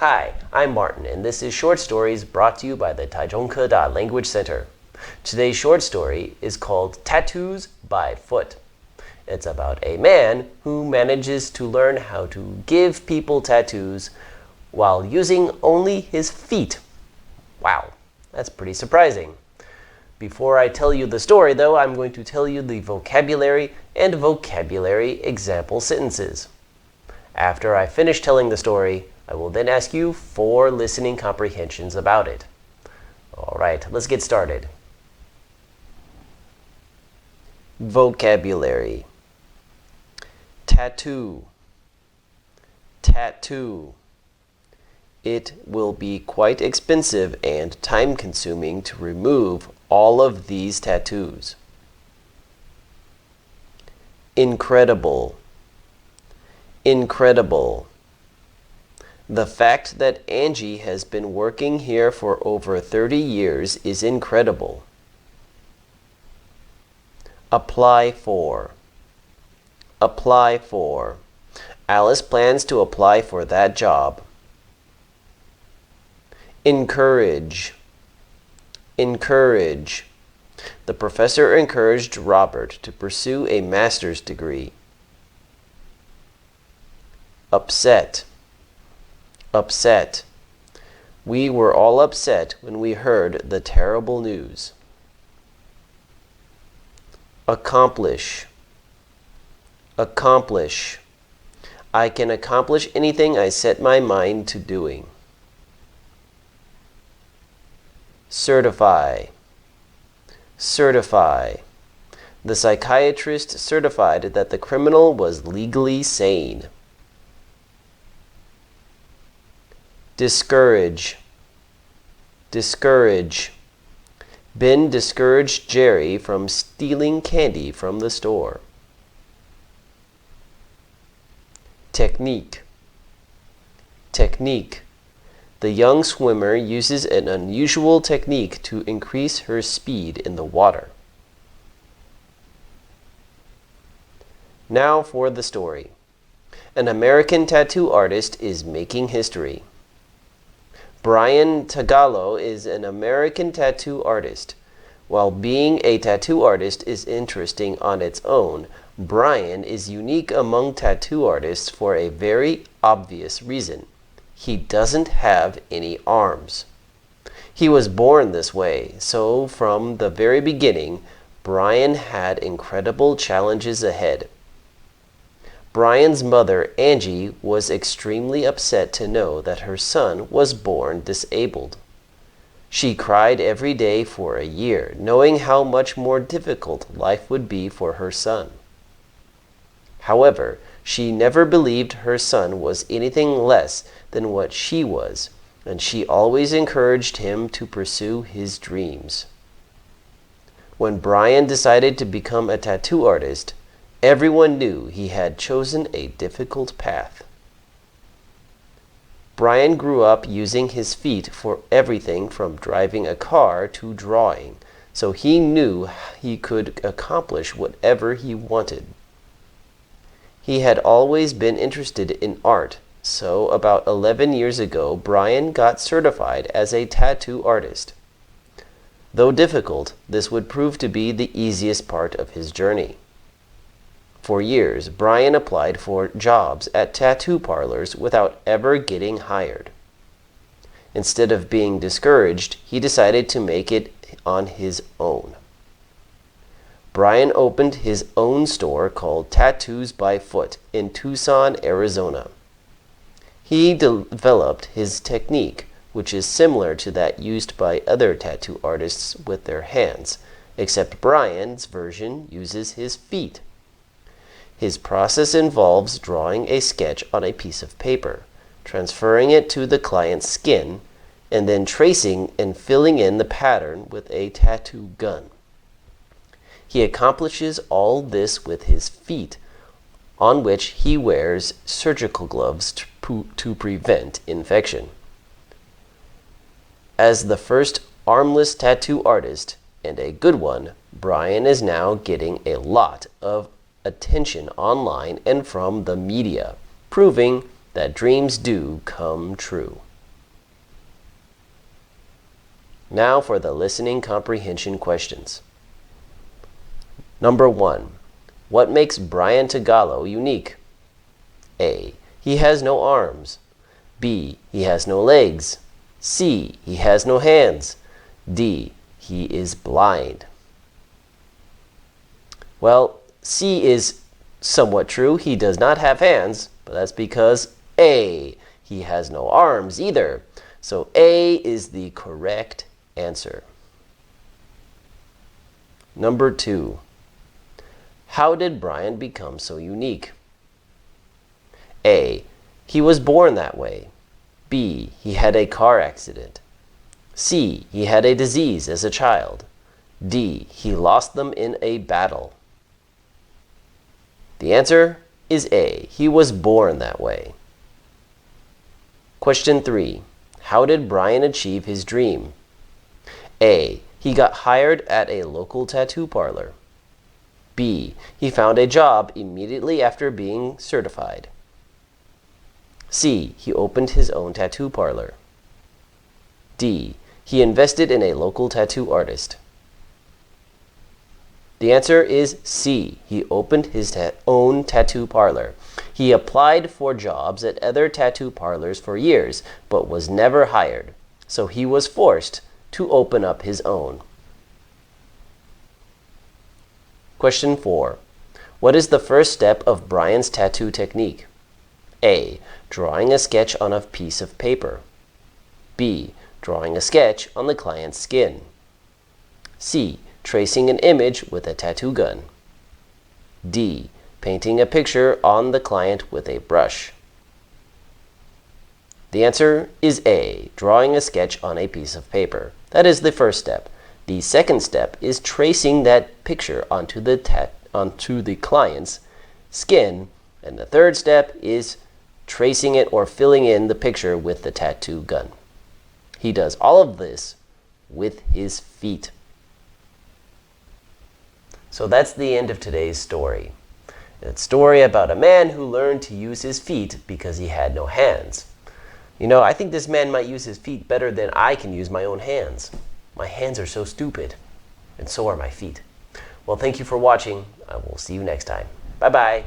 Hi, I'm Martin, and this is Short Stories brought to you by the Taichung Language Center. Today's short story is called Tattoos by Foot. It's about a man who manages to learn how to give people tattoos while using only his feet. Wow, that's pretty surprising. Before I tell you the story, though, I'm going to tell you the vocabulary and vocabulary example sentences. After I finish telling the story, I will then ask you 4 listening comprehensions about it. All right, let's get started. Vocabulary. Tattoo. Tattoo. It will be quite expensive and time-consuming to remove all of these tattoos. Incredible. Incredible. The fact that Angie has been working here for over 30 years is incredible. Apply for. Apply for. Alice plans to apply for that job. Encourage. Encourage. The professor encouraged Robert to pursue a master's degree. Upset. Upset. We were all upset when we heard the terrible news. Accomplish. Accomplish. I can accomplish anything I set my mind to doing. Certify. Certify. The psychiatrist certified that the criminal was legally sane. Discourage. Discourage. Ben discouraged Jerry from stealing candy from the store. Technique. Technique. The young swimmer uses an unusual technique to increase her speed in the water. Now for the story. An American tattoo artist is making history. Brian Tagallo is an American tattoo artist. While being a tattoo artist is interesting on its own, Brian is unique among tattoo artists for a very obvious reason. He doesn't have any arms. He was born this way, so from the very beginning, Brian had incredible challenges ahead. Brian's mother, Angie, was extremely upset to know that her son was born disabled. She cried every day for a year, knowing how much more difficult life would be for her son. However, she never believed her son was anything less than what she was, and she always encouraged him to pursue his dreams. When Brian decided to become a tattoo artist, everyone knew he had chosen a difficult path. Brian grew up using his feet for everything from driving a car to drawing, so he knew he could accomplish whatever he wanted. He had always been interested in art, so about 11 years ago, Brian got certified as a tattoo artist. Though difficult, this would prove to be the easiest part of his journey. For years, Brian applied for jobs at tattoo parlors without ever getting hired. Instead of being discouraged, he decided to make it on his own. Brian opened his own store called Tattoos by Foot in Tucson, Arizona. He developed his technique, which is similar to that used by other tattoo artists with their hands, except Brian's version uses his feet. His process involves drawing a sketch on a piece of paper, transferring it to the client's skin, and then tracing and filling in the pattern with a tattoo gun. He accomplishes all this with his feet, on which he wears surgical gloves to prevent infection. As the first armless tattoo artist, and a good one, Brian is now getting a lot of attention online and from the media, proving that dreams do come true. Now for the listening comprehension questions. Number 1. What makes Brian Tagallo unique? A. He has no arms. B. He has no legs. C. He has no hands. D. He is blind. Well, C is somewhat true. He does not have hands, but that's because A. He has no arms either. So A is the correct answer. Number 2. How did Brian become so unique? A. He was born that way. B. He had a car accident. C. He had a disease as a child. D. He lost them in a battle. The answer is A. He was born that way. Question 3. How did Brian achieve his dream? A. He got hired at a local tattoo parlor. B. He found a job immediately after being certified. C. He opened his own tattoo parlor. D. He invested in a local tattoo artist. The answer is C. He opened his own tattoo parlor. He applied for jobs at other tattoo parlors for years, but was never hired, so he was forced to open up his own. Question 4. What is the first step of Brian's tattoo technique? A. Drawing a sketch on a piece of paper. B. Drawing a sketch on the client's skin. C. Tracing an image with a tattoo gun. D. Painting a picture on the client with a brush. The answer is A. Drawing a sketch on a piece of paper. That is the first step. The second step is tracing that picture onto the client's skin. And the third step is tracing it or filling in the picture with the tattoo gun. He does all of this with his feet. So that's the end of today's story. It's a story about a man who learned to use his feet because he had no hands. You know, I think this man might use his feet better than I can use my own hands. My hands are so stupid, and so are my feet. Well, thank you for watching. I will see you next time. Bye-bye.